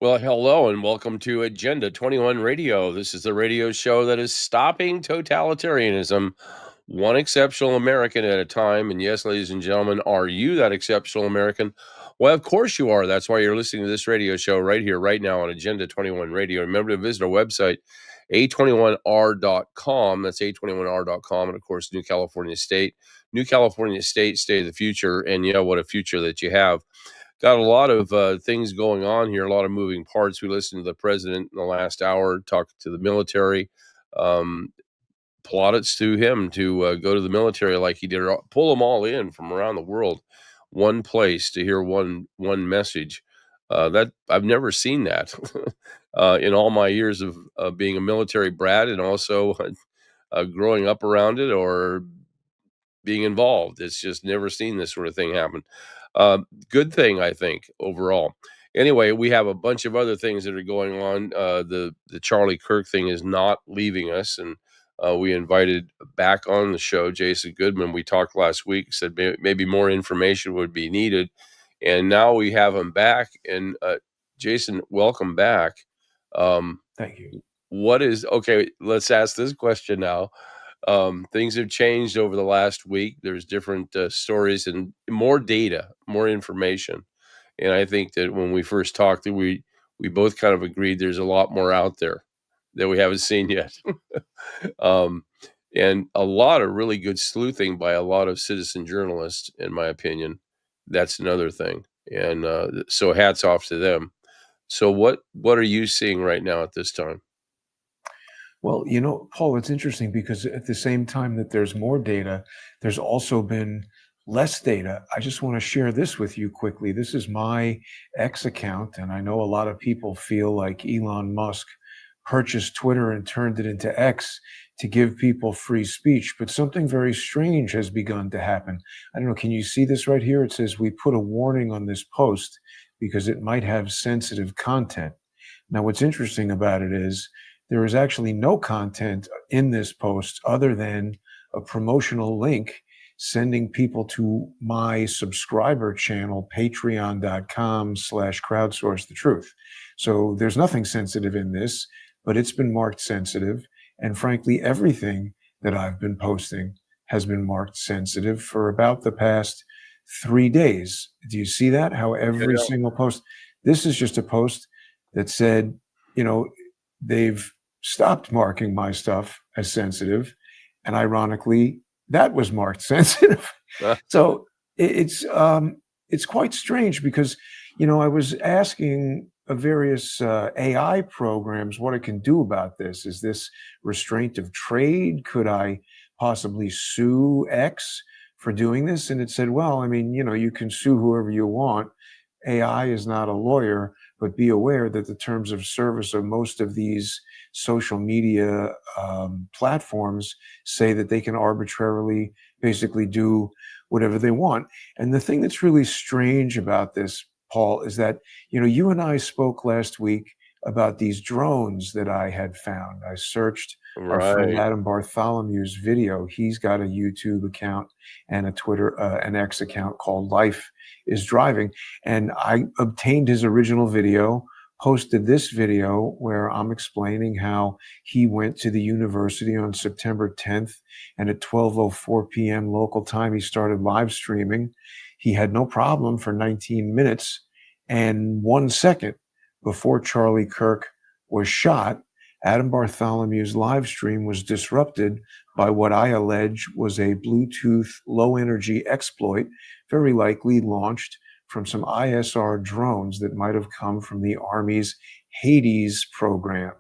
Well, hello and welcome to Agenda 21 Radio. This is the radio show that is stopping totalitarianism, one exceptional American at a time. And yes, ladies and gentlemen, are you that exceptional American? Well, of course you are. That's why you're listening to this radio show right here, right now on Agenda 21 Radio. Remember to visit our website, a21r.com. That's a21r.com. And of course, New California State. New California State, state of the future. And yeah, what a future that you have. Got a lot of things going on here, a lot of moving parts. We listened to the president in the last hour, talking to the military, um, plaudits to him to go to the military like he did, pull them all in from around the world, one place to hear one message. That I've never seen that in all my years of being a military brat and also growing up around it or being involved. It's just never seen this sort of thing happen. Good thing, I think, overall. Anyway, we have a bunch of other things that are going on. The Charlie Kirk thing is not leaving us, and we invited back on the show Jason Goodman. We talked last week, said maybe more information would be needed, and now we have him back. And Jason, welcome back. Thank you. What is okay? Let's ask this question now. Things have changed over the last week. There's different stories and more data, more information. And I think that when we first talked, we both kind of agreed there's a lot more out there that we haven't seen yet. um, and a lot of really good sleuthing by a lot of citizen journalists, in my opinion. That's another thing. And so hats off to them. So what are you seeing right now at this time? Well, Paul, it's interesting because at the same time that there's more data, there's also been less data. I just want to share this with you quickly. This is my X account, and I know a lot of people feel like Elon Musk purchased Twitter and turned it into X to give people free speech, but something very strange has begun to happen. I don't know, can you see this right here? It says we put a warning on this post because it might have sensitive content. Now, what's interesting about it is there is actually no content in this post other than a promotional link sending people to my subscriber channel, patreon.com/crowdsource the truth. So there's nothing sensitive in this, but it's been marked sensitive. And frankly, everything that I've been posting has been marked sensitive for about the past 3 days. Do you see that? How every single post, this is just a post that said, they've stopped marking my stuff as sensitive, and ironically, that was marked sensitive. So it's quite strange because I was asking various AI programs what it can do about this. Is this restraint of trade? Could I possibly sue X for doing this? And it said, well, I mean, you can sue whoever you want. AI is not a lawyer, but be aware that the terms of service of most of these social media platforms say that they can arbitrarily basically do whatever they want. And the thing that's really strange about this, Paul, is that, you and I spoke last week about these drones that I had found. I searched our friend Adam Bartholomew's video. He's got a YouTube account and a Twitter, an X account called Life is Driving. And I obtained his original video, posted this video where I'm explaining how he went to the university on September 10th. And at 12:04 p.m. local time, he started live streaming. He had no problem for 19 minutes and 1 second before Charlie Kirk was shot. Adam Bartholomew's live stream was disrupted by what I allege was a Bluetooth low energy exploit, very likely launched from some ISR drones that might have come from the Army's Hades program,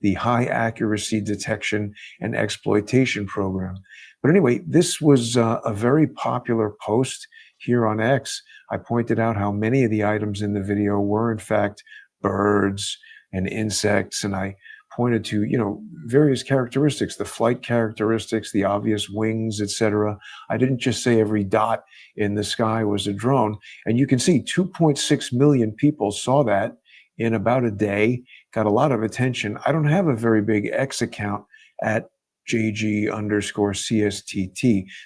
the high accuracy detection and exploitation program. But anyway, this was a very popular post here on X. I pointed out how many of the items in the video were in fact birds and insects, and I pointed to various characteristics, the flight characteristics, the obvious wings, etc. I didn't just say every dot in the sky was a drone. And you can see 2.6 million people saw that in about a day, got a lot of attention. I don't have a very big X account at JG_CSTT.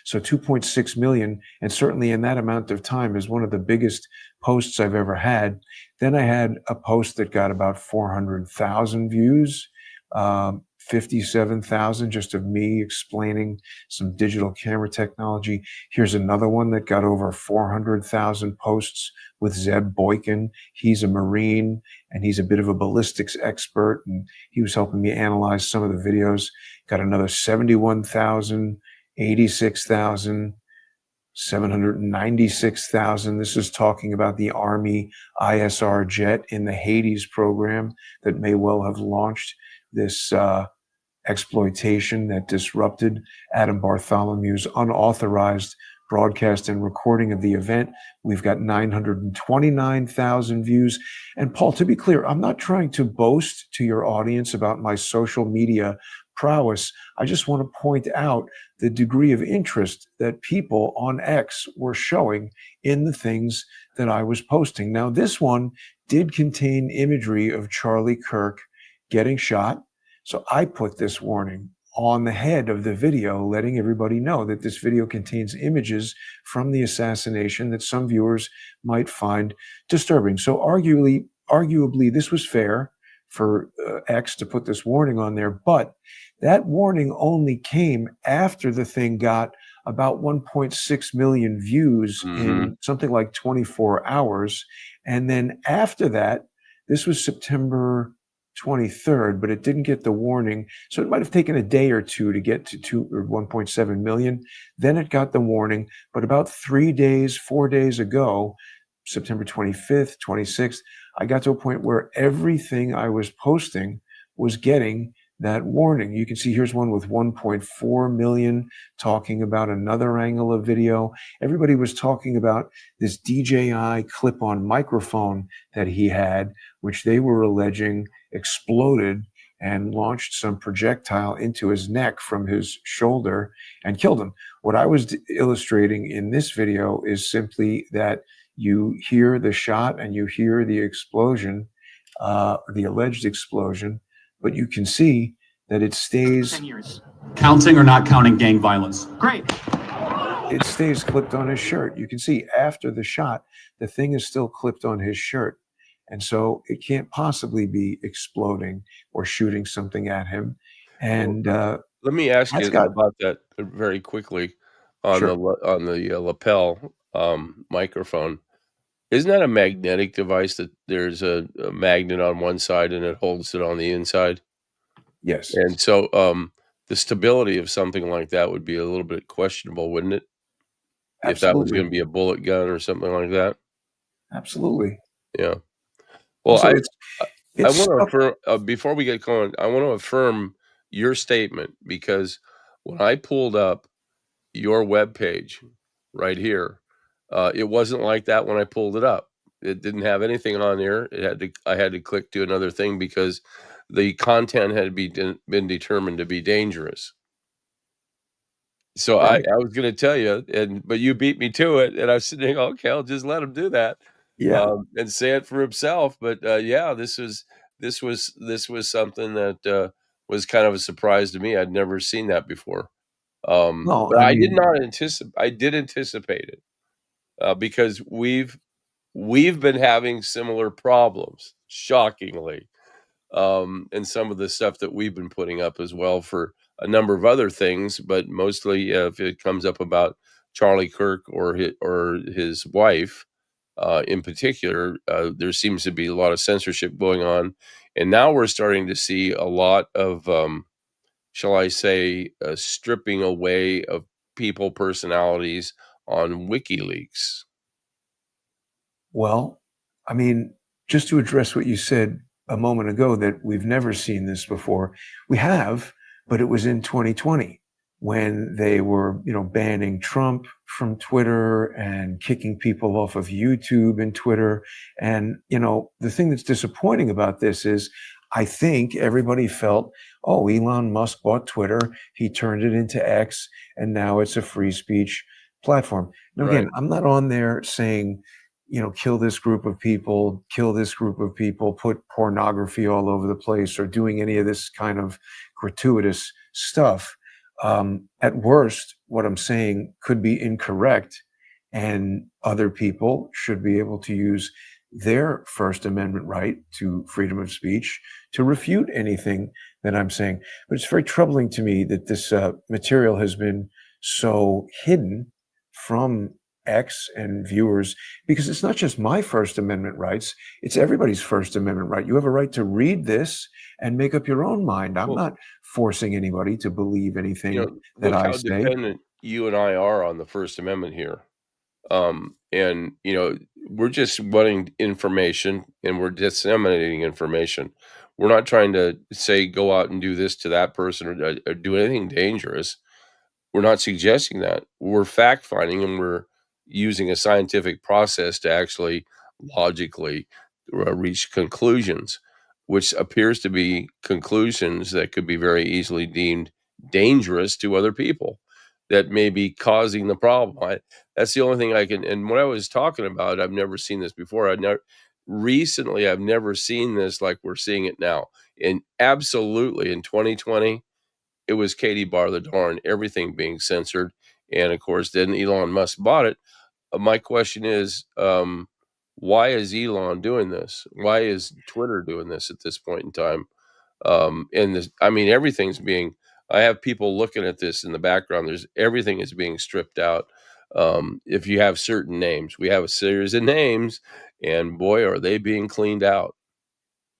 So 2.6 million, and certainly in that amount of time, is one of the biggest posts I've ever had. Then I had a post that got about 400,000 views, 57,000 just of me explaining some digital camera technology. Here's another one that got over 400,000 posts with Zeb Boykin. He's a Marine and he's a bit of a ballistics expert, and he was helping me analyze some of the videos. Got another 71,000, 86,000. 796,000. This is talking about the Army ISR jet in the Hades program that may well have launched this exploitation that disrupted Adam Bartholomew's unauthorized broadcast and recording of the event. We've got 929,000 views. And Paul, to be clear, I'm not trying to boast to your audience about my social media prowess. I just want to point out the degree of interest that people on X were showing in the things that I was posting. Now, this one did contain imagery of Charlie Kirk getting shot. So I put this warning on the head of the video, letting everybody know that this video contains images from the assassination that some viewers might find disturbing. So arguably, this was fair for X to put this warning on there, but that warning only came after the thing got about 1.6 million views in something like 24 hours. And then after that, this was September 23rd, but it didn't get the warning. So it might have taken a day or two to get to 1.7 million. Then it got the warning, but about 4 days ago, September 25th, 26th, I got to a point where everything I was posting was getting that warning. You can see here's one with 1.4 million talking about another angle of video. Everybody was talking about this DJI clip-on microphone that he had, which they were alleging exploded and launched some projectile into his neck from his shoulder and killed him. What I was illustrating in this video is simply that you hear the shot and you hear the explosion, the alleged explosion, but you can see that it stays 10 years. Counting or not counting gang violence? Great. It stays clipped on his shirt. You can see after the shot, the thing is still clipped on his shirt. And so it can't possibly be exploding or shooting something at him. And let me ask you about that very quickly on Sure. the lapel microphone. Isn't that a magnetic device that there's a magnet on one side and it holds it on the inside? Yes. And so the stability of something like that would be a little bit questionable, wouldn't it? Absolutely. If that was going to be a bullet gun or something like that. Absolutely. Yeah. Well, So I it's want to affirm, before we get going, I want to affirm your statement, because when I pulled up your webpage right here, it wasn't like that when I pulled it up. It didn't have anything on there. I had to click to another thing because the content had been determined to be dangerous. So right. I was going to tell you, but you beat me to it, and I was sitting, okay, I'll just let him do that, Yeah. and say it for himself. But yeah, this was something that was kind of a surprise to me. I'd never seen that before. No, But I I did mean, not anticipate. I did anticipate it because we've been having similar problems, shockingly, and some of the stuff that we've been putting up as well for a number of other things, but mostly if it comes up about Charlie Kirk or his wife in particular, there seems to be a lot of censorship going on, and now we're starting to see a lot of, shall I say, stripping away of people personalities on WikiLeaks. well, I mean, just to address what you said a moment ago, that we've never seen this before. We have, but it was in 2020 when they were, banning Trump from Twitter and kicking people off of YouTube and Twitter. And, the thing that's disappointing about this is I think everybody felt, oh, Elon Musk bought Twitter, he turned it into X, and now it's a free speech platform. Now, Right. again, I'm not on there saying, kill this group of people, put pornography all over the place, or doing any of this kind of gratuitous stuff. At worst, what I'm saying could be incorrect. And other people should be able to use their First Amendment right to freedom of speech to refute anything that I'm saying. But it's very troubling to me that this material has been so hidden from X and viewers, because it's not just my First Amendment rights, it's everybody's First Amendment right. You have a right to read this and make up your own mind. I'm Well, not forcing anybody to believe anything that look I how say. dependent you and I are on the First Amendment here. And we're just wanting information and we're disseminating information. We're not trying to say go out and do this to that person or do anything dangerous. We're not suggesting that. We're fact finding and we're using a scientific process to actually logically reach conclusions, which appears to be conclusions that could be very easily deemed dangerous to other people that may be causing the problem. That's the only thing I can. And when I was talking about, I've never seen this before. I've never seen this like we're seeing it now. And absolutely in 2020, it was Katie Bar the darn, everything being censored. And of course, then Elon Musk bought it. My question is, why is Elon doing this? Why is Twitter doing this at this point in time? And this, I mean, everything's being, I have people looking at this in the background. Everything is being stripped out. If you have certain names, we have a series of names, and boy, are they being cleaned out.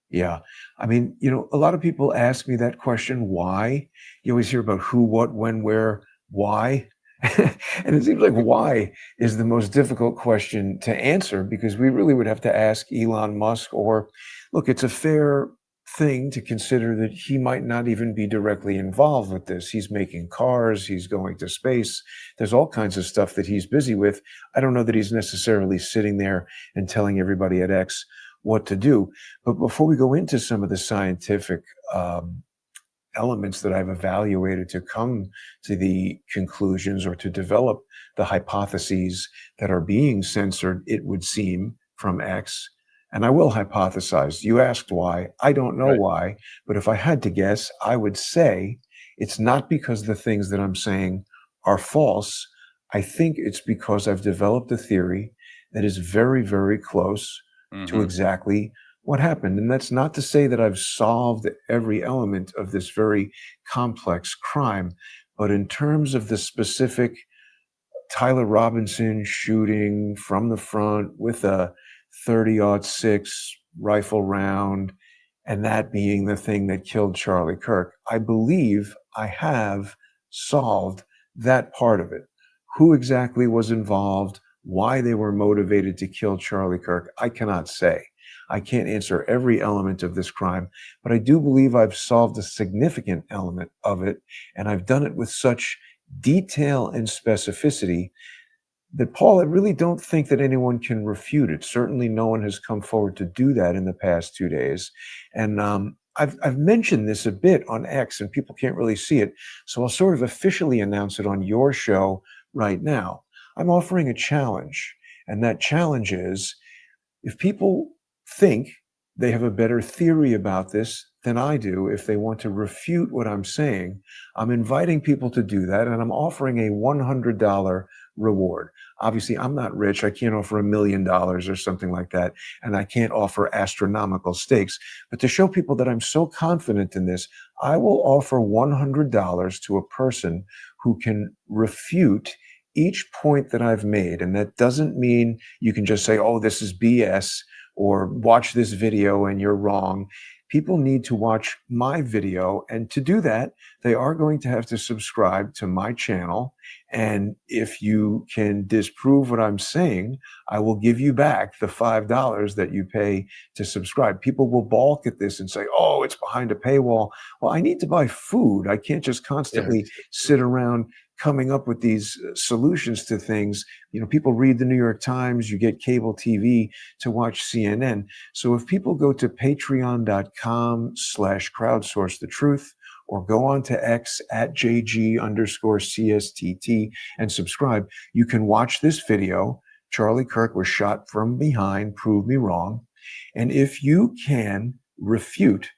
Yeah. I mean, a lot of people ask me that question, why? You always hear about who, what, when, where, why. And it seems like why is the most difficult question to answer, because we really would have to ask Elon Musk, or look, it's a fair thing to consider that he might not even be directly involved with this. He's making cars, he's going to space. There's all kinds of stuff that he's busy with. I don't know that he's necessarily sitting there and telling everybody at X what to do. But before we go into some of the scientific elements that I've evaluated to come to the conclusions or to develop the hypotheses that are being censored, it would seem, from X, and I will hypothesize. You asked why. I don't know Right. why, but if I had to guess, I would say it's not because the things that I'm saying are false. I think it's because I've developed a theory that is very, very close to exactly what happened. And that's not to say that I've solved every element of this very complex crime, but in terms of the specific Tyler Robinson shooting from the front with a 30-06 rifle round, and that being the thing that killed Charlie Kirk, I believe I have solved that part of it. Who exactly was involved, why they were motivated to kill Charlie Kirk, I cannot say. I can't answer every element of this crime, but I do believe I've solved a significant element of it, and I've done it with such detail and specificity that, Paul, I really don't think that anyone can refute it. Certainly no one has come forward to do that in the past 2 days. And I've mentioned this a bit on X, and people can't really see it, so I'll sort of officially announce it on your show right now. I'm offering a challenge, and that challenge is, if people think they have a better theory about this than I do, if they want to refute what I'm saying, I'm inviting people to do that, and I'm offering a $100 reward. Obviously, I'm not rich. I can't offer $1 million or something like that, and I can't offer astronomical stakes. But to show people that I'm so confident in this, I will offer $100 to a person who can refute each point that I've made. And that doesn't mean you can just say, oh, this is BS, or watch this video and you're wrong. People need to watch my video. And to do that, they are going to have to subscribe to my channel. And if you can disprove what I'm saying, I will give you back the $5 that you pay to subscribe. People will balk at this and say, oh, it's behind a paywall. Well, I need to buy food. I can't just constantly sit around coming up with these solutions to things. People read the New York Times, you get cable TV to watch CNN. So if people go to patreon.com/crowdsource the truth, or go on to X at JG_CSTT and subscribe, you can watch this video. Charlie Kirk was shot from behind, prove me wrong. And if you can refute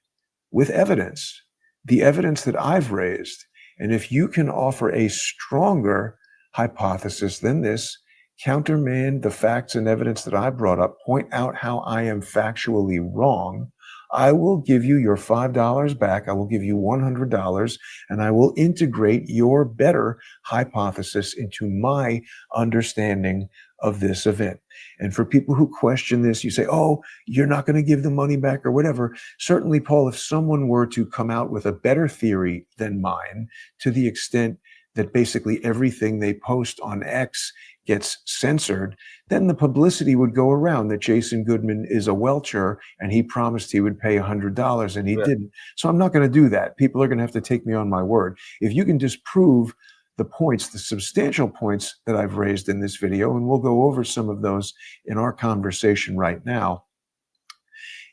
with evidence, the evidence that I've raised, and if you can offer a stronger hypothesis than this, countermand the facts and evidence that I brought up, point out how I am factually wrong, I will give you your $5 back. I will give you $100, and I will integrate your better hypothesis into my understanding of this event. And for people who question this, you say, oh, you're not going to give the money back or whatever. Certainly, Paul, if someone were to come out with a better theory than mine, to the extent that basically everything they post on X gets censored, then the publicity would go around that Jason Goodman is a welcher and he promised he would pay $100 and he didn't. So I'm not going to do that. People are going to have to take me on my word. If you can disprove the points, the substantial points that I've raised in this video, and we'll go over some of those in our conversation right now.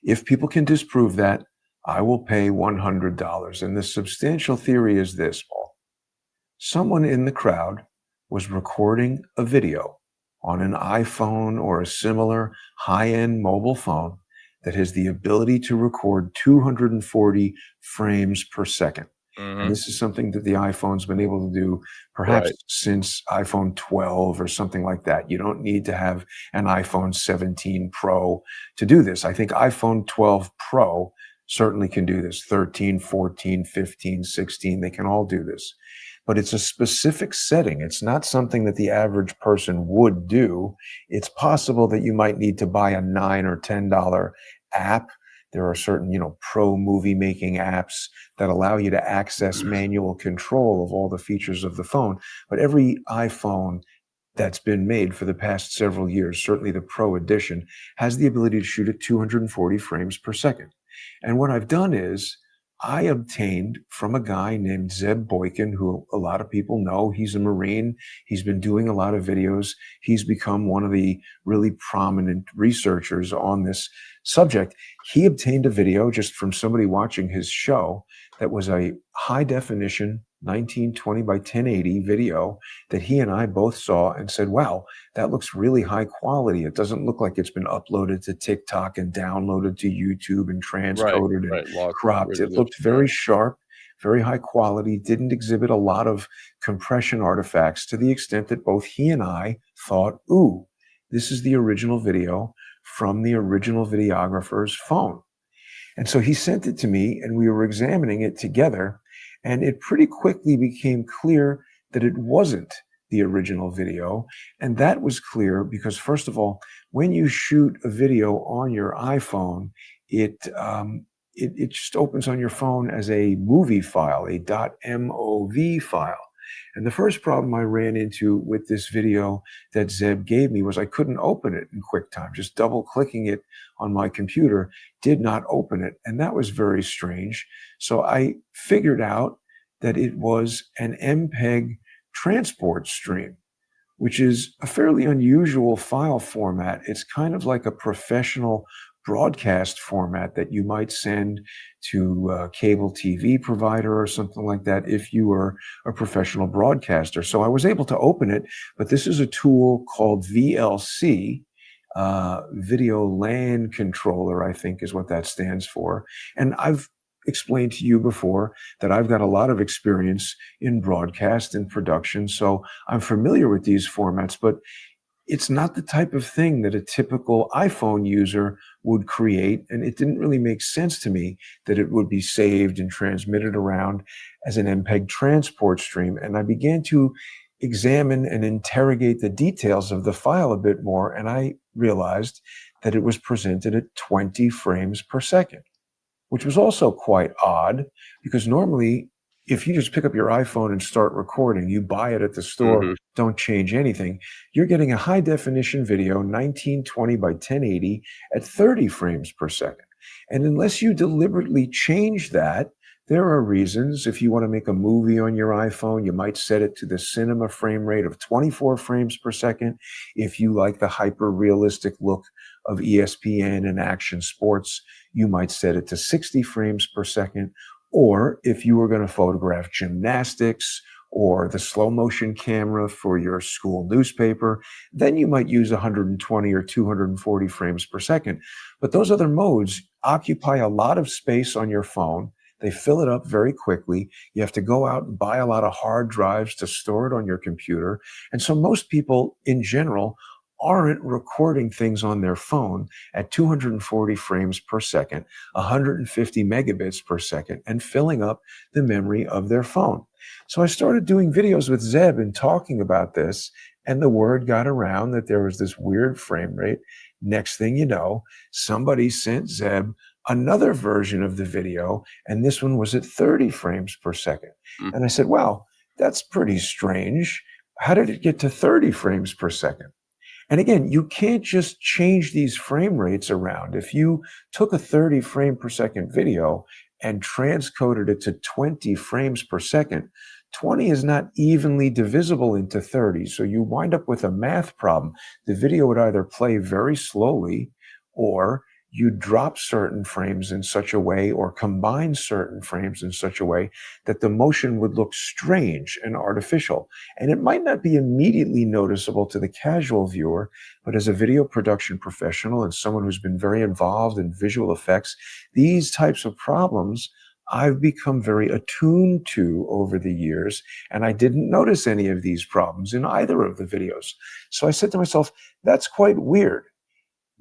If people can disprove that, I will pay $100. And the substantial theory is this, Paul. Someone in the crowd was recording a video on an iPhone or a similar high-end mobile phone that has the ability to record 240 frames per second. And this is something that the iPhone's been able to do perhaps since iPhone 12 or something like that. You don't need to have an iPhone 17 Pro to do this. I think iPhone 12 Pro certainly can do this. 13, 14, 15, 16, they can all do this. But it's a specific setting. It's not something that the average person would do. It's possible that you might need to buy a $9 or $10 app. There are certain, pro movie making apps that allow you to access manual control of all the features of the phone. But every iPhone that's been made for the past several years, certainly the Pro edition, has the ability to shoot at 240 frames per second. And what I've done is I obtained from a guy named Zeb Boykin, who a lot of people know. He's a Marine. He's been doing a lot of videos. He's become one of the really prominent researchers on this subject. He obtained a video just from somebody watching his show that was a high definition 1920 by 1080 video that he and I both saw and said, wow, that looks really high quality. It doesn't look like it's been uploaded to TikTok and downloaded to YouTube and transcoded and cropped. It looked very sharp, very high quality, didn't exhibit a lot of compression artifacts, to the extent that both he and I thought, ooh, this is the original video from the original videographer's phone. And so he sent it to me and we were examining it together. And it pretty quickly became clear that it wasn't the original video. And that was clear because, first of all, when you shoot a video on your iPhone, it just opens on your phone as a movie file, a .mov file. And the first problem I ran into with this video that Zeb gave me was I couldn't open it in QuickTime. Just double clicking it on my computer did not open it. And that was very strange. So I figured out that it was an MPEG transport stream, which is a fairly unusual file format. It's kind of like a professional broadcast format that you might send to a cable TV provider or something like that if you were a professional broadcaster. So I was able to open it, but this is a tool called VLC, Video LAN Controller, I think is what that stands for. And I've explained to you before that I've got a lot of experience in broadcast and production, so I'm familiar with these formats, but it's not the type of thing that a typical iPhone user would create, and it didn't really make sense to me that it would be saved and transmitted around as an MPEG transport stream. And I began to examine and interrogate the details of the file a bit more, and I realized that it was presented at 20 frames per second, which was also quite odd, because normally if you just pick up your iPhone and start recording, you buy it at the store, don't change anything, you're getting a high definition video, 1920 by 1080 at 30 frames per second. And unless you deliberately change that, there are reasons. If you want to make a movie on your iPhone, you might set it to the cinema frame rate of 24 frames per second. If you like the hyper realistic look of ESPN and action sports, you might set it to 60 frames per second. Or if you were going to photograph gymnastics or the slow motion camera for your school newspaper, then you might use 120 or 240 frames per second. But those other modes occupy a lot of space on your phone. They fill it up very quickly. You have to go out and buy a lot of hard drives to store it on your computer. And so most people in general aren't recording things on their phone at 240 frames per second, 150 megabits per second, and filling up the memory of their phone. So I started doing videos with Zeb and talking about this, and the word got around that there was this weird frame rate. Next thing you know, somebody sent Zeb another version of the video, and this one was at 30 frames per second. Mm. And I said, wow, that's pretty strange. How did it get to 30 frames per second? And again, you can't just change these frame rates around. If you took a 30 frame per second video and transcoded it to 20 frames per second, 20 is not evenly divisible into 30. So you wind up with a math problem. The video would either play very slowly, or you drop certain frames in such a way or combine certain frames in such a way that the motion would look strange and artificial. And it might not be immediately noticeable to the casual viewer, but as a video production professional and someone who's been very involved in visual effects, these types of problems I've become very attuned to over the years, and I didn't notice any of these problems in either of the videos. So I said to myself, that's quite weird.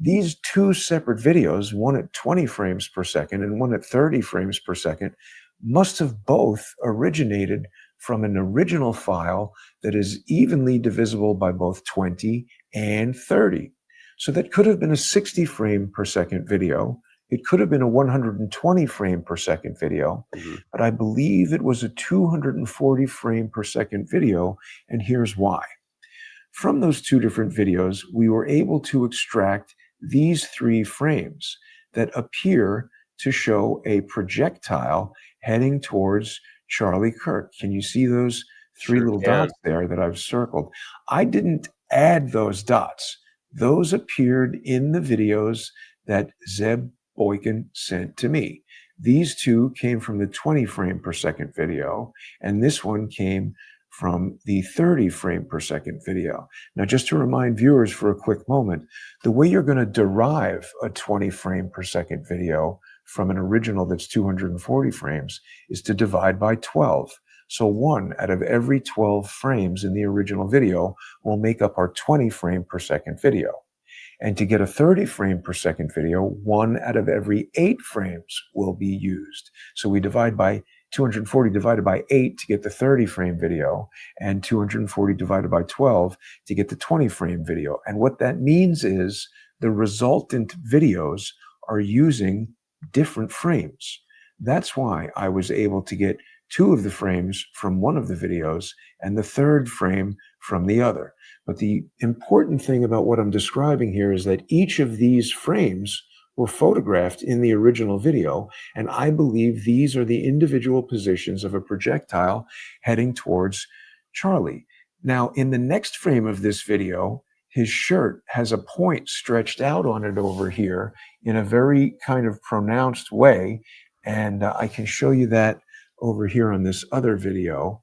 These two separate videos, one at 20 frames per second and one at 30 frames per second, must have both originated from an original file that is evenly divisible by both 20 and 30. So that could have been a 60 frame per second video. It could have been a 120 frame per second video, but I believe it was a 240 frame per second video, and here's why. From those two different videos, we were able to extract these three frames that appear to show a projectile heading towards Charlie Kirk. Can you see those three little dots there that I've circled? I didn't add those dots. Those appeared in the videos that Zeb Boykin sent to me. These two came from the 20 frame per second video, and this one came from the 30 frame per second video. Now, just to remind viewers for a quick moment, the way you're going to derive a 20 frame per second video from an original that's 240 frames is to divide by 12. So 1 out of every 12 frames in the original video will make up our 20 frame per second video. And to get a 30 frame per second video, 1 out of every 8 frames will be used. So we divide by 240 divided by 8 to get the 30 frame video, and 240 divided by 12 to get the 20 frame video. And what that means is the resultant videos are using different frames. That's why I was able to get 2 of the frames from one of the videos and the 3rd frame from the other. But the important thing about what I'm describing here is that each of these frames were photographed in the original video, and I believe these are the individual positions of a projectile heading towards Charlie. Now, in the next frame of this video, his shirt has a point stretched out on it over here in a very kind of pronounced way, and I can show you that over here on this other video.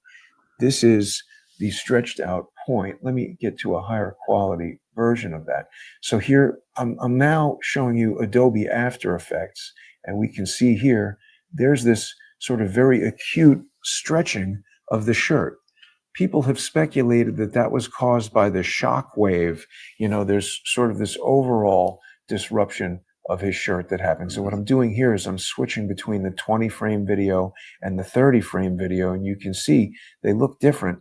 This is the stretched out point. Let me get to a higher quality version of that. So here, I'm now showing you Adobe After Effects, and we can see here, there's this sort of very acute stretching of the shirt. People have speculated that that was caused by the shock wave. You know, there's sort of this overall disruption of his shirt that happens. So what I'm doing here is I'm switching between the 20 frame video and the 30 frame video, and you can see they look different.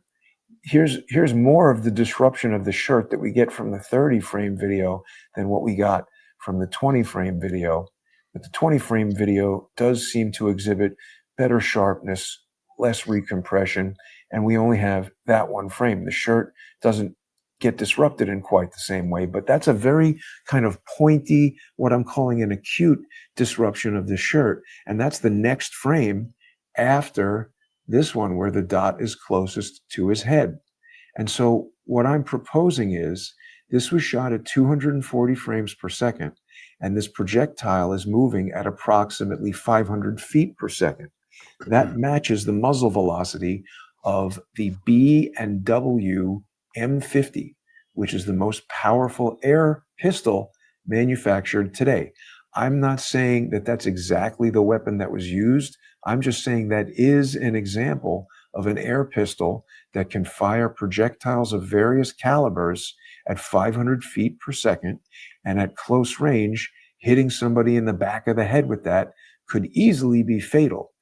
Here's more of the disruption of the shirt that we get from the 30 frame video than what we got from the 20 frame video. But the 20 frame video does seem to exhibit better sharpness, less recompression, and we only have that one frame. The shirt doesn't get disrupted in quite the same way, but that's a very kind of pointy, what I'm calling an acute disruption of the shirt. And that's the next frame after this one where the dot is closest to his head. And so what I'm proposing is this was shot at 240 frames per second, and this projectile is moving at approximately 500 feet per second. That matches the muzzle velocity of the B&W M50, which is the most powerful air pistol manufactured today. I'm not saying that that's exactly the weapon that was used. I'm just saying that is an example of an air pistol that can fire projectiles of various calibers at 500 feet per second, and at close range, hitting somebody in the back of the head with that could easily be fatal.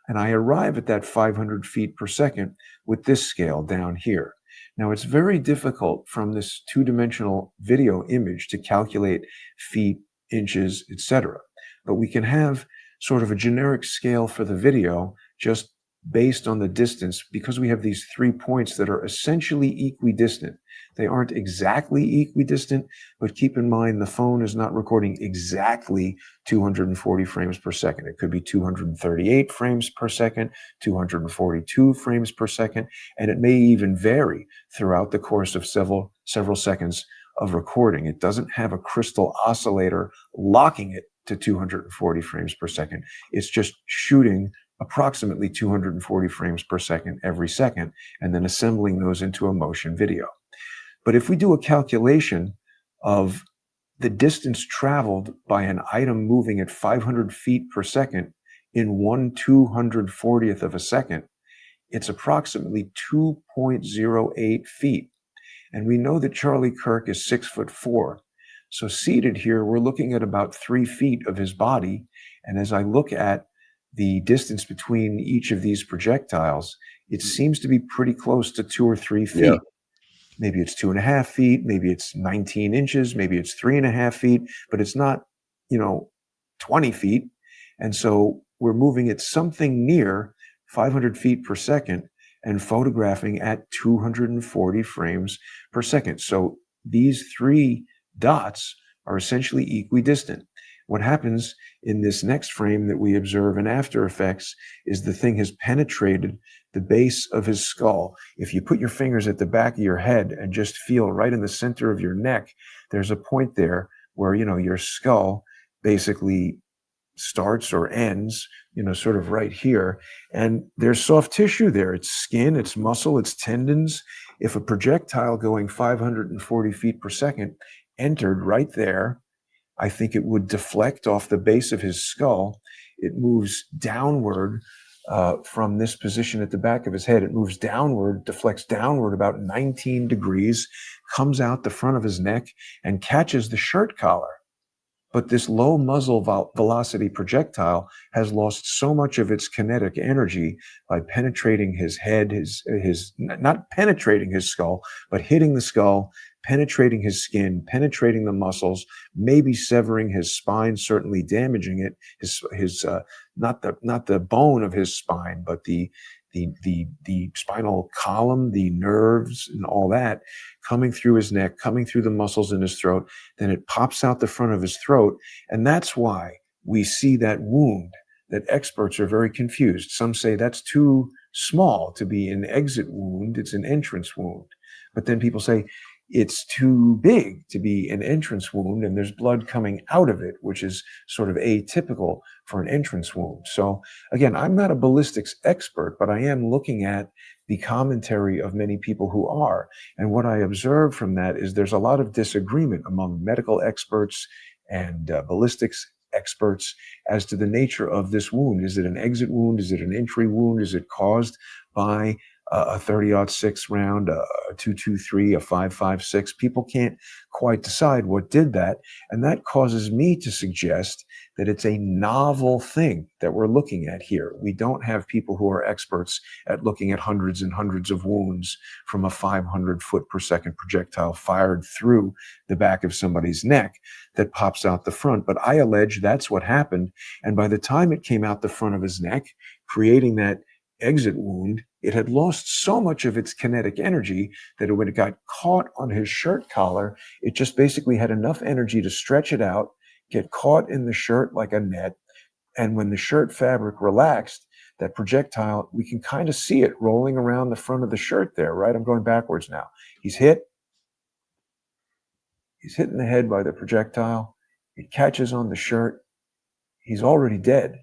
And I arrive at that 500 feet per second with this scale down here. Now, it's very difficult from this two-dimensional video image to calculate feet, inches, etc. But we can have sort of a generic scale for the video just based on the distance, because we have these 3 points that are essentially equidistant. They aren't exactly equidistant, but keep in mind the phone is not recording exactly 240 frames per second. It could be 238 frames per second, 242 frames per second, and it may even vary throughout the course of several seconds of recording. It doesn't have a crystal oscillator locking it to 240 frames per second. It's just shooting approximately 240 frames per second every second, and then assembling those into a motion video. But if we do a calculation of the distance traveled by an item moving at 500 feet per second in 1/240th of a second, it's approximately 2.08 feet. And we know that Charlie Kirk is 6'4". So seated here, we're looking at about 3 feet of his body. And as I look at the distance between each of these projectiles, it seems to be pretty close to 2 or 3 feet. Yeah. Maybe it's 2.5 feet, maybe it's 19 inches, maybe it's 3.5 feet, but it's not, 20 feet. And so we're moving at something near 500 feet per second and photographing at 240 frames per second. So these 3 dots are essentially equidistant. What happens in this next frame that we observe in After Effects is the thing has penetrated the base of his skull. If you put your fingers at the back of your head and just feel right in the center of your neck, there's a point there where, your skull basically starts or ends, sort of right here. And there's soft tissue there. It's skin, it's muscle, it's tendons. If a projectile going 540 feet per second entered right there, I think it would deflect off the base of his skull. It moves downward from this position at the back of his head. It moves downward, deflects downward about 19 degrees, comes out the front of his neck and catches the shirt collar. But this low muzzle velocity projectile has lost so much of its kinetic energy by penetrating his head, not penetrating his skull, but hitting the skull, penetrating his skin, penetrating the muscles, maybe severing his spine, certainly damaging it. Not the bone of his spine, but the spinal column, the nerves, and all that coming through his neck, coming through the muscles in his throat. Then it pops out the front of his throat, and that's why we see that wound. That experts are very confused. Some say that's too small to be an exit wound; it's an entrance wound. But then people say it's too big to be an entrance wound, and there's blood coming out of it, which is sort of atypical for an entrance wound. So again, I'm not a ballistics expert, but I am looking at the commentary of many people who are. And what I observe from that is there's a lot of disagreement among medical experts and ballistics experts as to the nature of this wound. Is it an exit wound? Is it an entry wound? Is it caused by a 30-06 round, a 223, a 5.56? People can't quite decide what did that. And that causes me to suggest that it's a novel thing that we're looking at here. We don't have people who are experts at looking at hundreds and hundreds of wounds from a 500 foot per second projectile fired through the back of somebody's neck that pops out the front. But I allege that's what happened. And by the time it came out the front of his neck, creating that exit wound, it had lost so much of its kinetic energy that when it got caught on his shirt collar, it just basically had enough energy to stretch it out, get caught in the shirt like a net. And when the shirt fabric relaxed, that projectile, we can kind of see it rolling around the front of the shirt there, right? I'm going backwards now. He's hit in the head by the projectile. It catches on the shirt. He's already dead.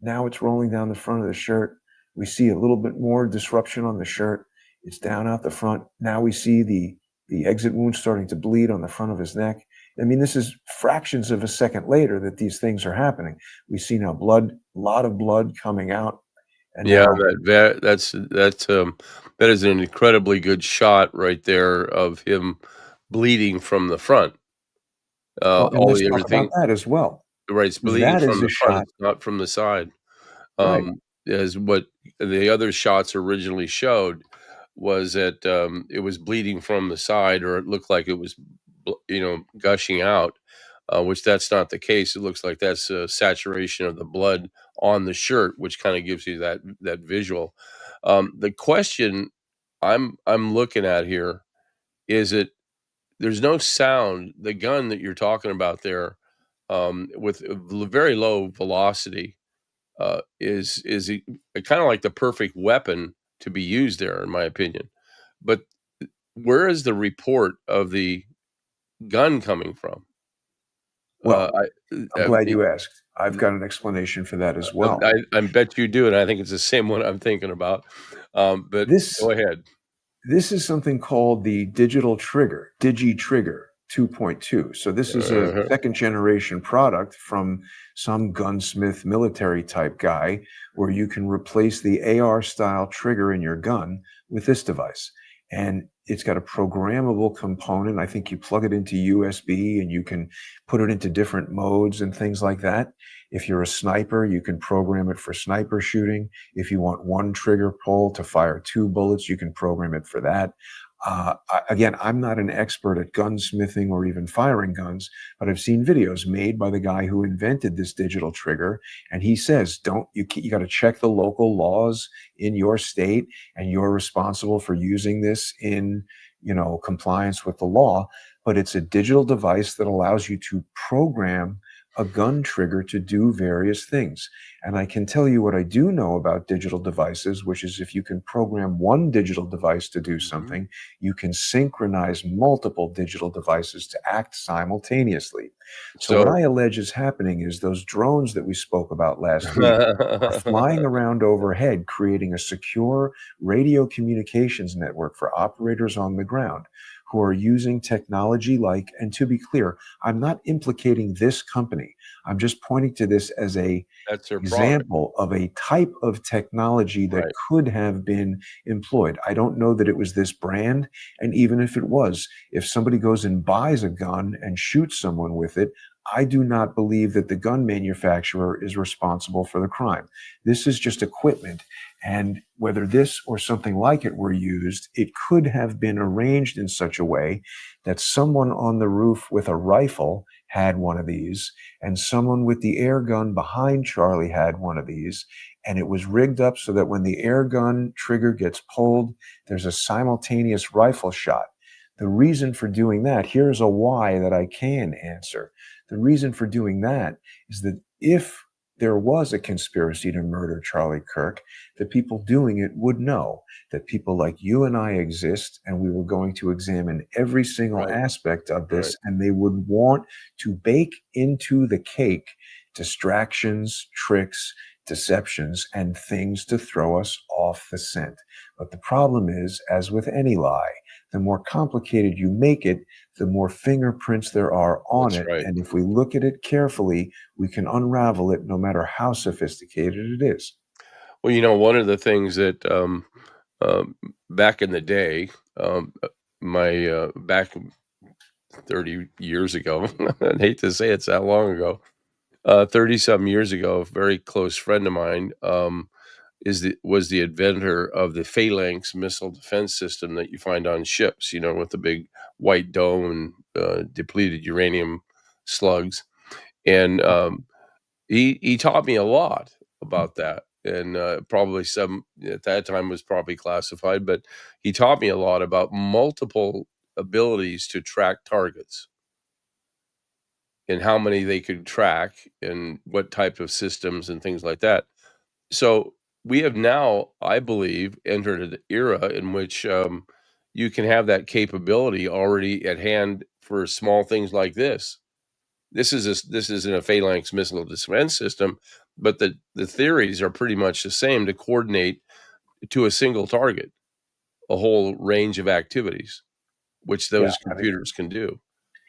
Now it's rolling down the front of the shirt. We see a little bit more disruption on the shirt. It's down out the front. Now we see the exit wound starting to bleed on the front of his neck. I mean, this is fractions of a second later that these things are happening. We see now a lot of blood coming out, and Yeah, now, that is an incredibly good shot right there of him bleeding from the front. well, and All let's the talk about everything that as well. right, it's bleeding That from is the a front, shot, it's not from the side. right? As what the other shots originally showed was that, it was bleeding from the side, or it looked like it was gushing out, which that's not the case. It looks like that's a saturation of the blood on the shirt, which kinda gives you that visual. The question I'm looking at here is it there's no sound. The gun that you're talking about there, with a very low velocity, is kind of like the perfect weapon to be used there, in my opinion. But where is the report of the gun coming from? Well, I'm I glad mean, you asked. I've got an explanation for that as well. I bet you do, and I think it's the same one I'm thinking about. But This go ahead. This is something called the digital trigger, Digi-Trigger 2.2. So this is a Uh-huh. second generation product from some gunsmith military type guy where you can replace the AR style trigger in your gun with this device. And it's got a programmable component. I think you plug it into USB and you can put it into different modes and things like that. If you're a sniper, you can program it for sniper shooting. If you want one trigger pull to fire 2 bullets, you can program it for that. Again, I'm not an expert at gunsmithing or even firing guns, but I've seen videos made by the guy who invented this digital trigger, and he says, "Don't you got to check the local laws in your state, and you're responsible for using this in compliance with the law." But it's a digital device that allows you to program a gun trigger to do various things. And I can tell you what I do know about digital devices, which is if you can program one digital device to do Mhm. something, you can synchronize multiple digital devices to act simultaneously. So what So I allege is happening is those drones that we spoke about last week are flying around overhead, creating a secure radio communications network for operators on the ground who are using technology like, and to be clear, I'm not implicating this company. I'm just pointing to this as a that's their product, example of a type of technology that right? could have been employed. I don't know that it was this brand. And even if it was, if somebody goes and buys a gun and shoots someone with it, I do not believe that the gun manufacturer is responsible for the crime. This is just equipment. And whether this or something like it were used, it could have been arranged in such a way that someone on the roof with a rifle had one of these, and someone with the air gun behind Charlie had one of these. And it was rigged up so that when the air gun trigger gets pulled, there's a simultaneous rifle shot. The reason for doing that, here's a why that I can answer. The reason for doing that is that if there was a conspiracy to murder Charlie Kirk, the people doing it would know that people like you and I exist, and we were going to examine every single Right, aspect of right. this, and they would want to bake into the cake distractions, tricks, deceptions, and things to throw us off the scent. But the problem is, as with any lie, the more complicated you make it, the more fingerprints there are on That's it. right. And if we look at it carefully, we can unravel it no matter how sophisticated it is. Well, one of the things that um, back in the day, my back 30 years ago, I hate to say it's that long ago, 30 some years ago, a very close friend of mine was the inventor of the phalanx missile defense system that you find on ships, with the big white dome and depleted uranium slugs. And he taught me a lot about that, and probably some at that time was probably classified, but he taught me a lot about multiple abilities to track targets and how many they could track and what type of systems and things like that. So we have now, I believe, entered an era in which you can have that capability already at hand for small things like this. This isn't a phalanx missile defense system, but the theories are pretty much the same to coordinate to a single target a whole range of activities, which Yeah, those I mean, computers can do.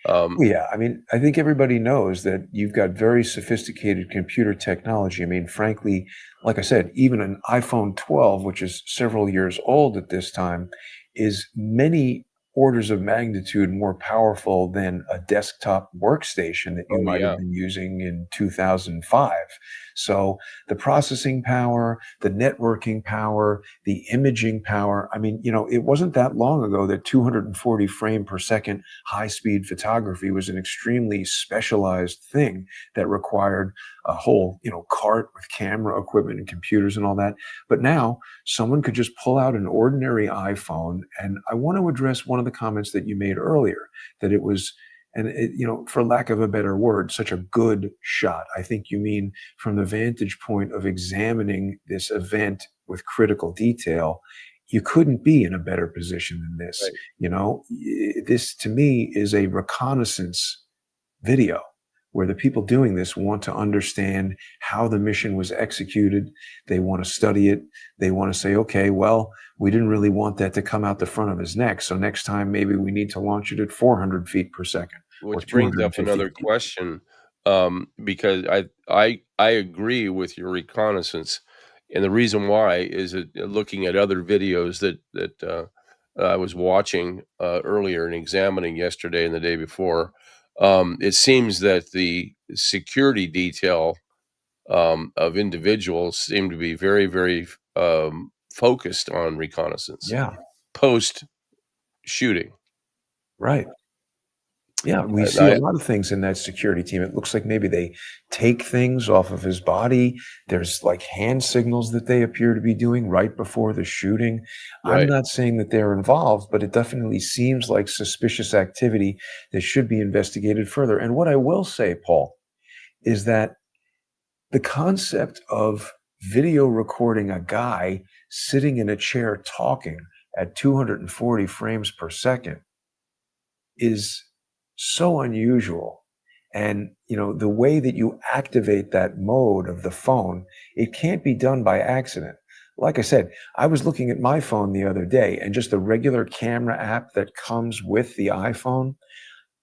Um, Well, yeah, I mean, I think everybody knows that you've got very sophisticated computer technology. I mean, frankly, like I said, even an iPhone 12, which is several years old at this time, is many orders of magnitude more powerful than a desktop workstation that you oh might have yeah, been using in 2005. So the processing power, the networking power, the imaging power, I mean, it wasn't that long ago that 240 frame per second high-speed photography was an extremely specialized thing that required a whole, cart with camera equipment and computers and all that. But now someone could just pull out an ordinary iPhone. And I want to address one of the comments that you made earlier, that it was, and for lack of a better word, such a good shot. I think you mean from the vantage point of examining this event with critical detail, you couldn't be in a better position than this. right. This to me is a reconnaissance video where the people doing this want to understand how the mission was executed. They want to study it. They want to say, okay, well, we didn't really want that to come out the front of his neck. So next time, maybe we need to launch it at 400 feet per second or Which brings up 250 another feet. question, because I agree with your reconnaissance, and the reason why is that looking at other videos that I was watching earlier and examining yesterday and the day before, it seems that the security detail of individuals seem to be very, very focused on reconnaissance Yeah, post shooting. right. Yeah, we And see a I lot of things in that security team. It looks like maybe they take things off of his body. There's like hand signals that they appear to be doing right before the shooting. I'm right. not saying that they're involved, but it definitely seems like suspicious activity that should be investigated further. And what I will say, Paul, is that the concept of video recording a guy sitting in a chair talking at 240 frames per second is so unusual. And, the way that you activate that mode of the phone, it can't be done by accident. Like I said, I was looking at my phone the other day and just the regular camera app that comes with the iPhone,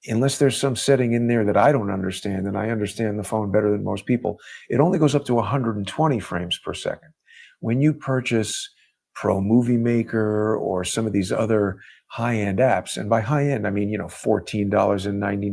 unless there's some setting in there that I don't understand, and I understand the phone better than most people, it only goes up to 120 frames per second. When you purchase Pro Movie Maker or some of these other high-end apps, and by high-end, I mean, $14.99,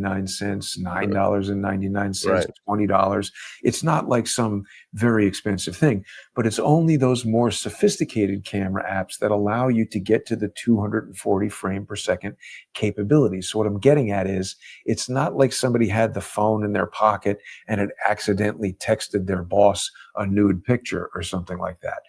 $9.99, Right. $20. It's not like some very expensive thing, but it's only those more sophisticated camera apps that allow you to get to the 240 frame per second capabilities. So what I'm getting at is it's not like somebody had the phone in their pocket and had accidentally texted their boss a nude picture or something like that.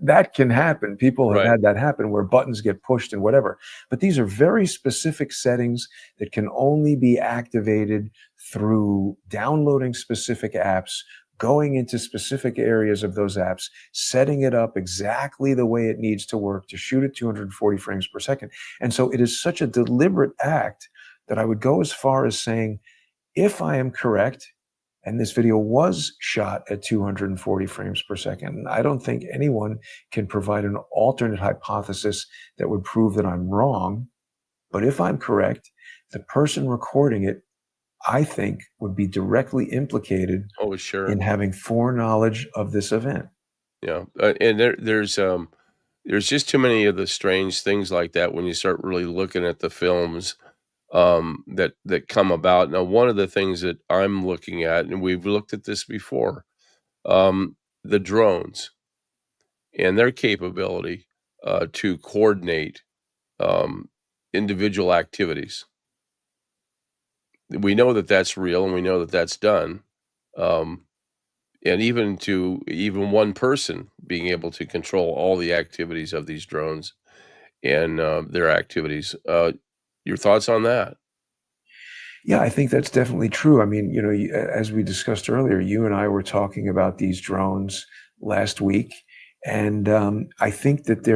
That can happen. People have Right. had that happen where buttons get pushed and whatever. But these are very specific settings that can only be activated through downloading specific apps, going into specific areas of those apps, setting it up exactly the way it needs to work to shoot at 240 frames per second. And so it is such a deliberate act that I would go as far as saying, if I am correct, and this video was shot at 240 frames per second, I don't think anyone can provide an alternate hypothesis that would prove that I'm wrong. But if I'm correct, the person recording it, I think, would be directly implicated Oh, sure. in having foreknowledge of this event. Yeah, and there's just too many of the strange things like that when you start really looking at the films that come about. Now, one of the things that I'm looking at, and we've looked at this before, the drones and their capability to coordinate um, individual activities. We know that that's real, and we know that that's done. Um, and even one person being able to control all the activities of these drones and their activities. Your thoughts on that? Yeah, I think that's definitely true. I mean, as we discussed earlier, you and I were talking about these drones last week. And I think that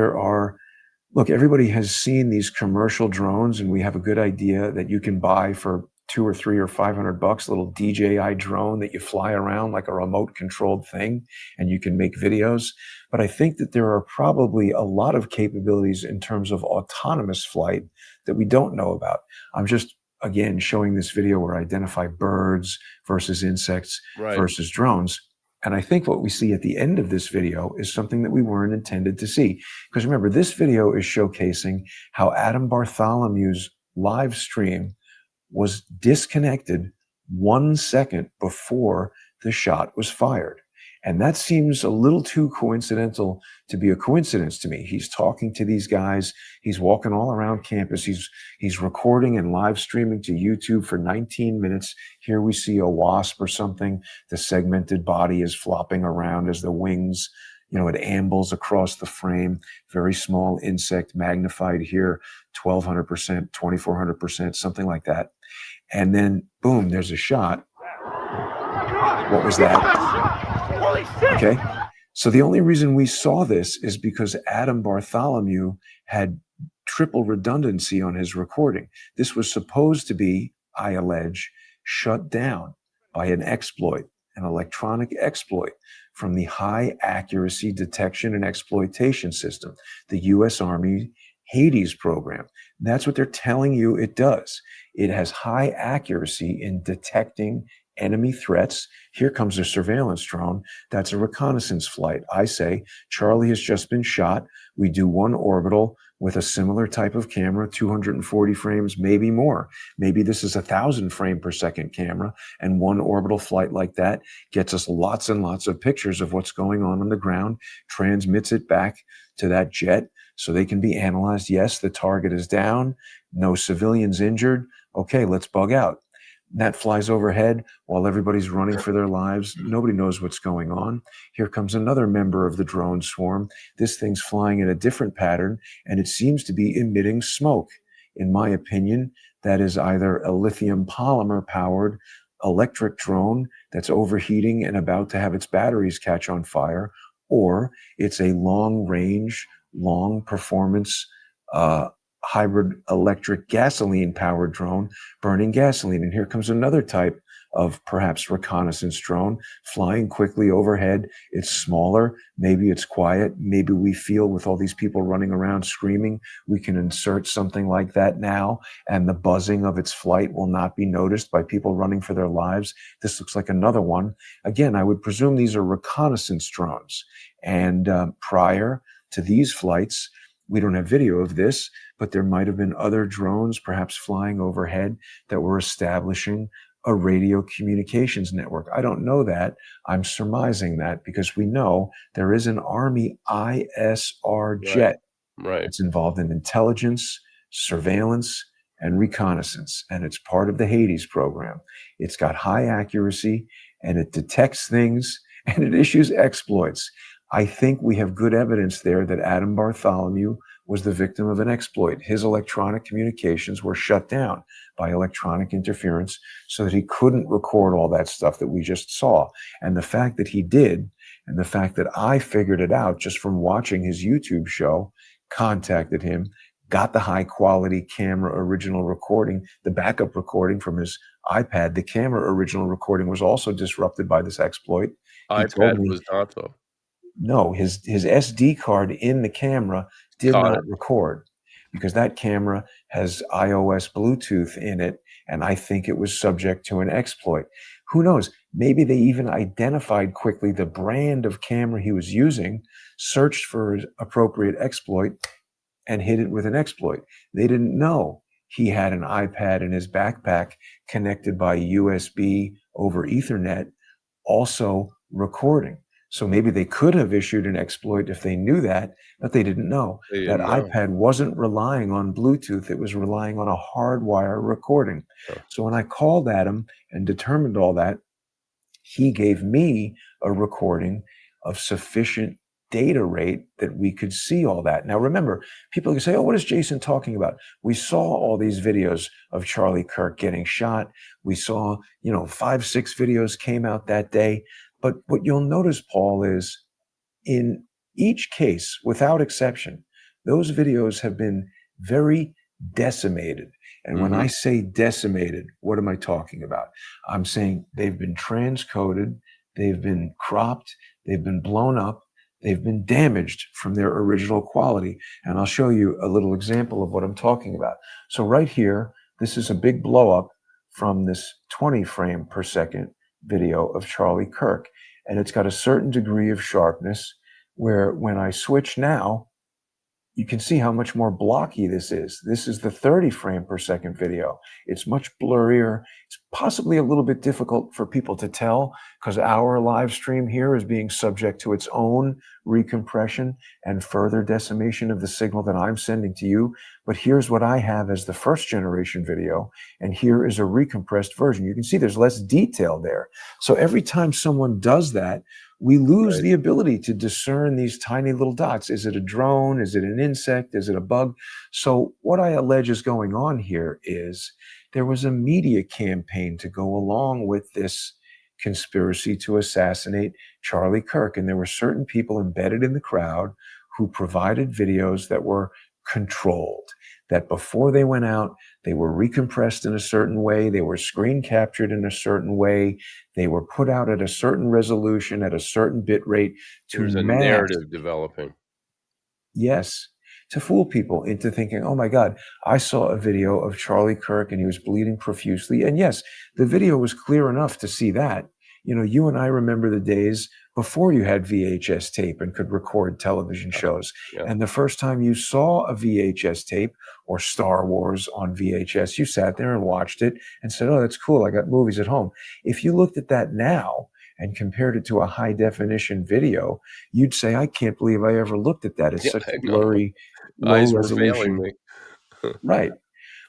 look, everybody has seen these commercial drones, and we have a good idea that you can buy for 2 or 3 or 500 bucks, a little DJI drone that you fly around like a remote controlled thing, and you can make videos. But I think that there are probably a lot of capabilities in terms of autonomous flight that we don't know about. I'm just again, showing this video where I identify birds versus insects Right. versus drones. And I think what we see at the end of this video is something that we weren't intended to see. Because remember, this video is showcasing how Adam Bartholomew's live stream was disconnected 1 second before the shot was fired. And that seems a little too coincidental to be a coincidence to me. He's talking to these guys. He's walking all around campus. He's recording and live streaming to YouTube for 19 minutes. Here we see a wasp or something. The segmented body is flopping around as the wings, it ambles across the frame. Very small insect, magnified here, 1200%, 2400%, something like that. And then, boom, there's a shot. What was that? Okay. So the only reason we saw this is because Adam Bartholomew had triple redundancy on his recording. This was supposed to be, I allege, shut down by an exploit, an electronic exploit from the High Accuracy Detection and Exploitation System, the U.S. Army Hades program. That's what they're telling you it does. It has high accuracy in detecting enemy threats. Here comes a surveillance drone. That's a reconnaissance flight. I say, Charlie has just been shot. We do one orbital with a similar type of camera, 240 frames, maybe more. Maybe this is 1,000 frame per second camera, and one orbital flight like that gets us lots and lots of pictures of what's going on the ground, transmits it back to that jet so they can be analyzed. Yes, the target is down, no civilians injured. Okay, let's bug out. That flies overhead while everybody's running for their lives. Nobody knows what's going on. Here comes another member of the drone swarm. This thing's flying in a different pattern, and it seems to be emitting smoke. In my opinion, that is either a lithium polymer powered electric drone that's overheating and about to have its batteries catch on fire, or it's a long range, long performance, hybrid electric gasoline powered drone burning gasoline. And here comes another type of perhaps reconnaissance drone flying quickly overhead. It's smaller. Maybe it's quiet. Maybe we feel with all these people running around screaming, we can insert something like that now, and the buzzing of its flight will not be noticed by people running for their lives. This looks like another one. Again, I would presume these are reconnaissance drones. And prior to these flights, we don't have video of this, but there might have been other drones perhaps flying overhead that were establishing a radio communications network. I don't know that. I'm surmising that because we know there is an Army ISR jet that's involved in intelligence, surveillance, and reconnaissance. And it's part of the Hades program. It's got high accuracy and it detects things and it issues exploits. I think we have good evidence there that Adam Bartholomew was the victim of an exploit. His electronic communications were shut down by electronic interference so that he couldn't record all that stuff that we just saw. And the fact that he did, and the fact that I figured it out just from watching his YouTube show, contacted him, got the high quality camera original recording, the backup recording from his iPad. The camera original recording was also disrupted by this exploit. iPad was not though. No, his SD card in the camera did not record because that camera has iOS Bluetooth in it, and I think it was subject to an exploit. Who knows? Maybe they even identified quickly the brand of camera he was using, searched for his appropriate exploit, and hit it with an exploit. They didn't know he had an iPad in his backpack connected by USB over Ethernet, also recording. So maybe they could have issued an exploit if they knew that, but they didn't know. That iPad wasn't relying on Bluetooth. It was relying on a hardwire recording. Sure. So when I called Adam and determined all that, he gave me a recording of sufficient data rate that we could see all that. Now, remember, people can say, oh, what is Jason talking about? We saw all these videos of Charlie Kirk getting shot. We saw, 5, 6 videos came out that day. But what you'll notice, Paul, is in each case, without exception, those videos have been very decimated. And when I say decimated, what am I talking about? I'm saying they've been transcoded, they've been cropped, they've been blown up, they've been damaged from their original quality. And I'll show you a little example of what I'm talking about. So right here, This is a big blow up from this 20 frame per second video of Charlie Kirk. And it's got a certain degree of sharpness where when I switch now, you can see how much more blocky this is. This is the 30 frame per second video. It's much blurrier. It's possibly a little bit difficult for people to tell because our live stream here is being subject to its own recompression and further decimation of the signal that I'm sending to you. But here's what I have as the first generation video, and here is a recompressed version. You can see there's less detail there. So every time someone does that, we lose the ability to discern these tiny little dots. Is it a drone? Is it an insect? Is it a bug? So what I allege is going on here is there was a media campaign to go along with this conspiracy to assassinate Charlie Kirk. And there were certain people embedded in the crowd who provided videos that were controlled, that before they went out, they were recompressed in a certain way, they were screen captured in a certain way, they were put out at a certain resolution, at a certain bit rate to There's a mask, narrative developing. yes, to fool people into thinking, oh my God, I saw a video of Charlie Kirk and he was bleeding profusely. And yes, the video was clear enough to see that. You know, you and I remember the days before you had VHS tape and could record television shows. Yeah. And the first time you saw a VHS tape or Star Wars on VHS, you sat there and watched it and said, oh, that's cool. I got movies at home. If you looked at that now and compared it to a high definition video, you'd say, I can't believe I ever looked at that. It's such a blurry, low Eyes were failing resolution. me. Right.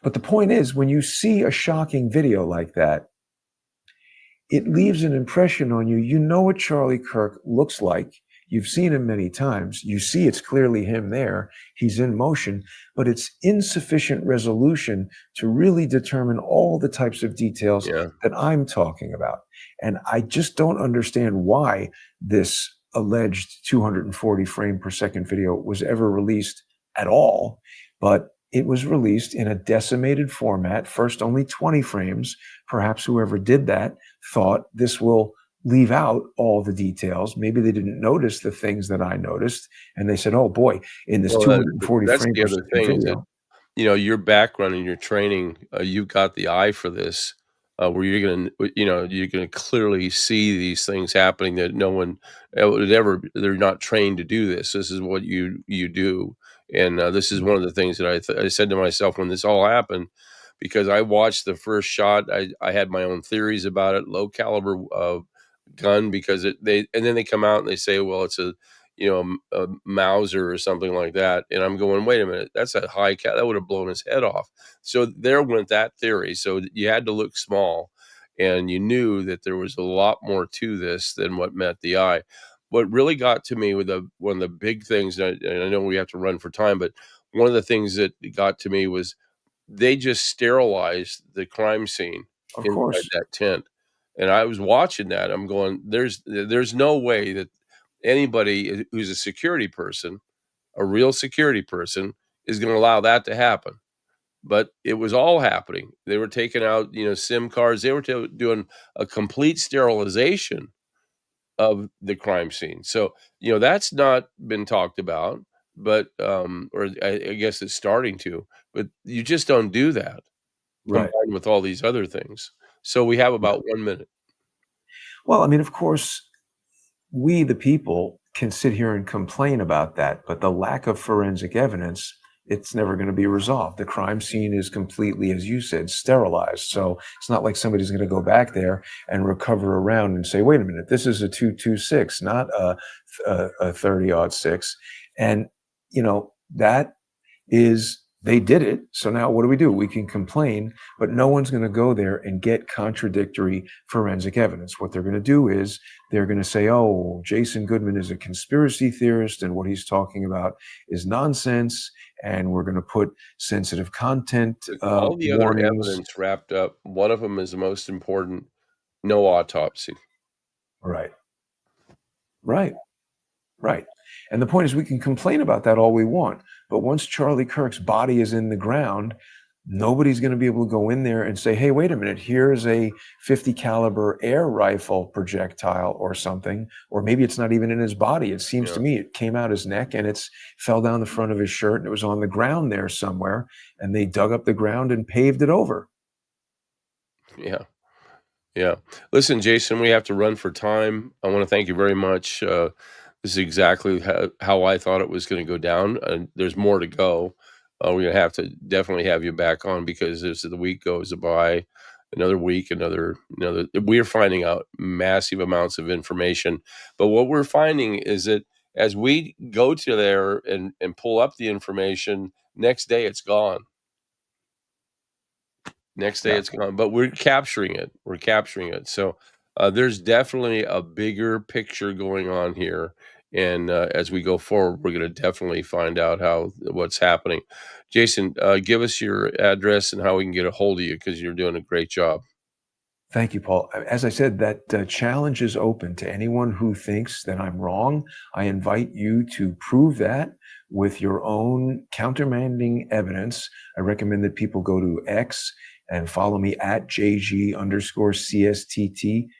But the point is, when you see a shocking video like that, it leaves an impression on you. You know what Charlie Kirk looks like. You've seen him many times. You see it's clearly him there. He's in motion, but it's insufficient resolution to really determine all the types of details that I'm talking about. And I just don't understand why this alleged 240 frame per second video was ever released at all. But it was released in a decimated format, first only 20 frames. Perhaps whoever did that thought this will leave out all the details. Maybe they didn't notice the things that I noticed. And they said, oh boy, in this 240 that's frame the per other second thing, video. that, you know, your background and your training, you've got the eye for this, where you're gonna clearly see these things happening that no one would ever. They're not trained to do this. This is what you do, and this is one of the things that I said to myself when this all happened, because I watched the first shot. I had my own theories about it, low caliber gun, because and then they come out and they say, well, it's a Mauser or something like that. And I'm going, wait a minute, that's a high cat. That would have blown his head off. So there went that theory. So you had to look small, and you knew that there was a lot more to this than what met the eye. What really got to me with one of the big things, and I know we have to run for time, but one of the things that got to me was they just sterilized the crime scene inside that tent. And I was watching that. I'm going, there's no way that anybody who's a security person, a real security person, is going to allow that to happen. But it was all happening. They were taking out, SIM cards. They were doing a complete sterilization of the crime scene. So, that's not been talked about, but, or I guess it's starting to, but you just don't do that combined with all these other things. So we have about 1 minute. Well, I mean, of course, we, the people, can sit here and complain about that, but the lack of forensic evidence, it's never going to be resolved. The crime scene is completely, as you said, sterilized. So it's not like somebody's going to go back there and recover around and say, wait a minute, this is a 226, not a 30-06. And, that is, they did it. So now what do? We can complain, but no one's going to go there and get contradictory forensic evidence. What they're going to do is they're going to say, oh, Jason Goodman is a conspiracy theorist and what he's talking about is nonsense. And we're going to put sensitive content all the warnings. Other evidence wrapped up. One of them is the most important: no autopsy. Right. And the point is, we can complain about that all we want, but once Charlie Kirk's body is in the ground, Nobody's going to be able to go in there and say, hey, wait a minute, here's a 50 caliber air rifle projectile or something, or maybe it's not even in his body. It seems to me it came out his neck and it's fell down the front of his shirt and it was on the ground there somewhere, and they dug up the ground and paved it over. Yeah. Yeah. Listen, Jason, we have to run for time. I want to thank you very much. This is exactly how I thought it was going to go down. And there's more to go. We're going to have to definitely have you back on, because as the week goes by, another week, we're finding out massive amounts of information. But what we're finding is that as we go to there and pull up the information, next day it's gone. Next day Yeah. it's gone, but we're capturing it. We're capturing it. So there's definitely a bigger picture going on here, and as we go forward, we're going to definitely find out what's happening. Jason, give us your address and how we can get a hold of you, because you're doing a great job. Thank you, Paul. As I said, that challenge is open to anyone who thinks that I'm wrong. I invite you to prove that with your own countermanding evidence. I recommend that people go to X and follow me at JG_CSTT.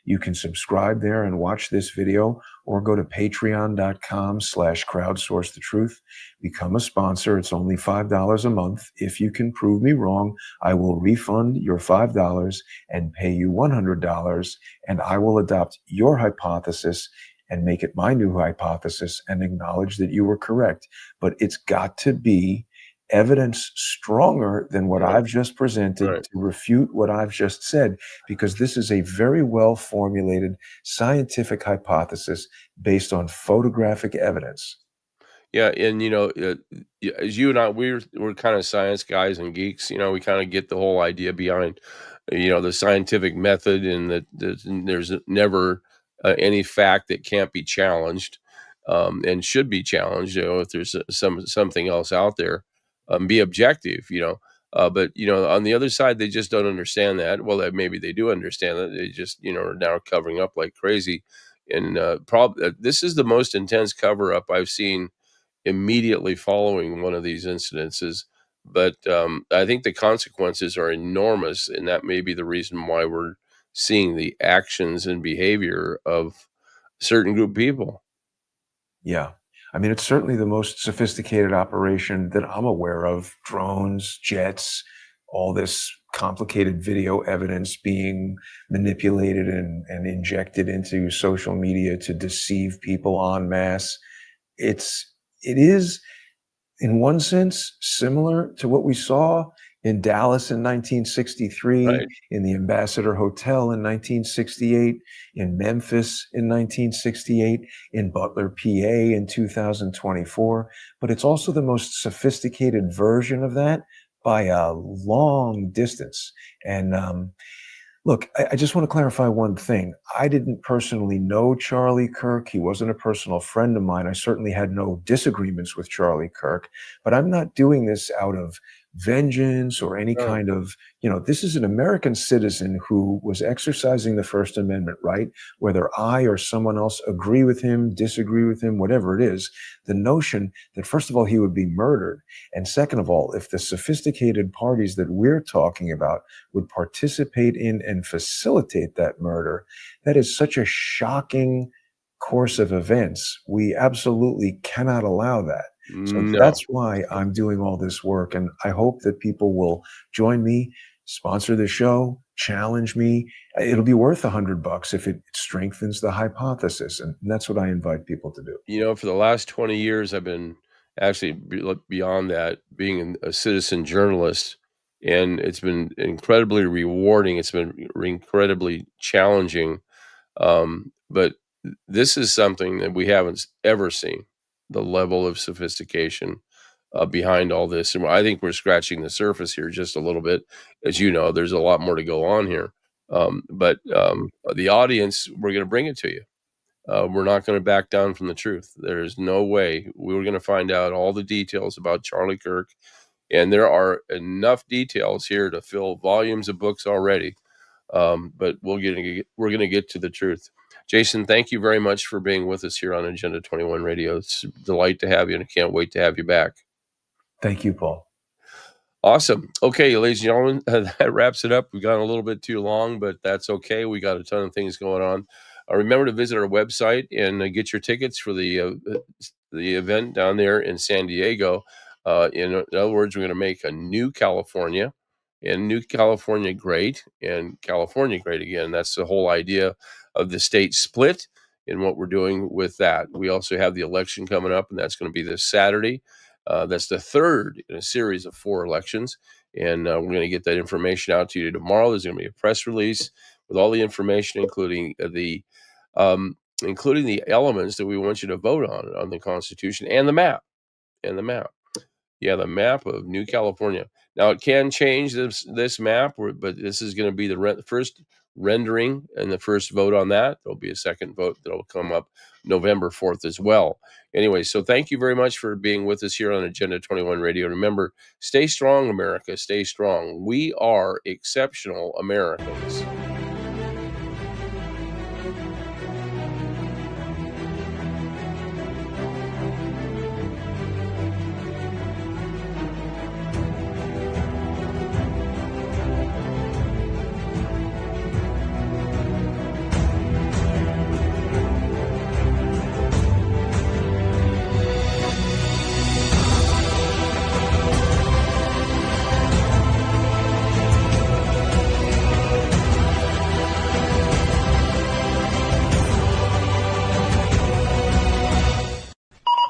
You can subscribe there and watch this video, or go to patreon.com/crowdsourcethetruth. Become a sponsor. It's only $5 a month. If you can prove me wrong, I will refund your $5 and pay you $100, and I will adopt your hypothesis and make it my new hypothesis and acknowledge that you were correct. But it's got to be evidence stronger than what I've just presented to refute what I've just said, because this is a very well formulated scientific hypothesis based on photographic evidence. Yeah, and as you and I, we're kind of science guys and geeks. We kind of get the whole idea behind, the scientific method, and that there's never any fact that can't be challenged, and should be challenged. If there's something else out there, be objective. But on the other side, they just don't understand that. Well, maybe they do understand that. They just are now covering up like crazy, and this is the most intense cover up I've seen immediately following one of these incidences. But I think the consequences are enormous, and that may be the reason why we're seeing the actions and behavior of a certain group of people. Yeah. I mean, it's certainly the most sophisticated operation that I'm aware of. Drones, jets, all this complicated video evidence being manipulated and injected into social media to deceive people en masse. It is, in one sense, similar to what we saw in Dallas in 1963, in the Ambassador Hotel in 1968, in Memphis in 1968, in Butler, PA in 2024. But it's also the most sophisticated version of that by a long distance. And look, I just want to clarify one thing. I didn't personally know Charlie Kirk. He wasn't a personal friend of mine. I certainly had no disagreements with Charlie Kirk, but I'm not doing this out of vengeance or any kind of, this is an American citizen who was exercising the First Amendment right, whether I or someone else agree with him, disagree with him, whatever it is. The notion that, first of all, he would be murdered, and second of all, if the sophisticated parties that we're talking about would participate in and facilitate that murder, that is such a shocking course of events. We absolutely cannot allow that. So that's why I'm doing all this work. And I hope that people will join me, sponsor the show, challenge me. It'll be worth $100 if it strengthens the hypothesis. And that's what I invite people to do. For the last 20 years, I've been actually beyond that, being a citizen journalist, and it's been incredibly rewarding. It's been incredibly challenging. But this is something that we haven't ever seen, the level of sophistication behind all this. And I think we're scratching the surface here just a little bit. As you know, there's a lot more to go on here. But the audience, we're going to bring it to you. We're not going to back down from the truth. There's no way. We're going to find out all the details about Charlie Kirk. And there are enough details here to fill volumes of books already. But we're going to get to the truth. Jason, thank you very much for being with us here on Agenda 21 Radio. It's a delight to have you, and I can't wait to have you back. Thank you, Paul. Awesome. Okay, ladies and gentlemen, that wraps it up. We've gone a little bit too long, but that's okay. We got a ton of things going on. Remember to visit our website and get your tickets for the event down there in San Diego. In other words, we're going to make a new California, and new California great, and California great again. That's the whole idea of the state split and what we're doing with that. We also have the election coming up, and that's going to be this Saturday. That's the third in a series of 4 elections, and we're going to get that information out to you tomorrow. There's going to be a press release with all the information, including the elements that we want you to vote on the Constitution and the map. Yeah, the map of New California. Now, it can change this map, but this is going to be the first rendering and the first vote on that. There'll be a second vote that will come up November 4th as well. Anyway, so thank you very much for being with us here on Agenda 21 Radio. Remember, stay strong, America. Stay strong. We are exceptional Americans.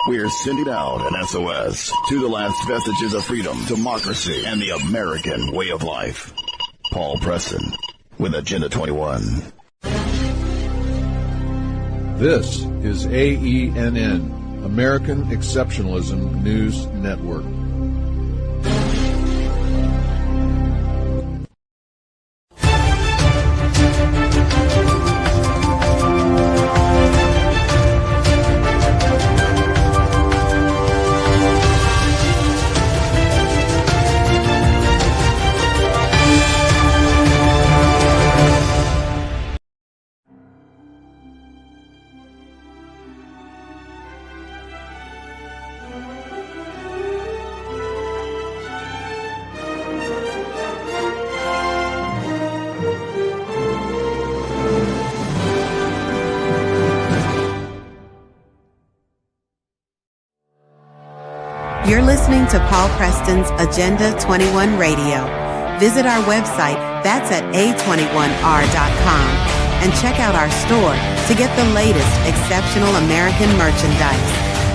We're sending out an SOS to the last vestiges of freedom, democracy, and the American way of life. Paul Preston with Agenda 21. This is AENN, American Exceptionalism News Network. You're listening to Paul Preston's Agenda 21 Radio. Visit our website, that's at a21r.com, and check out our store to get the latest exceptional American merchandise.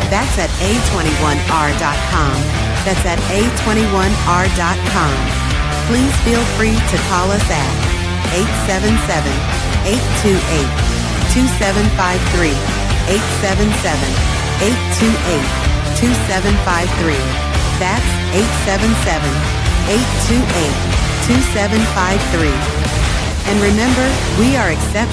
That's at a21r.com. That's at a21r.com. Please feel free to call us at 877-828-2753, 877-828-2753. That's 877-828-2753. And remember, we are exceptional.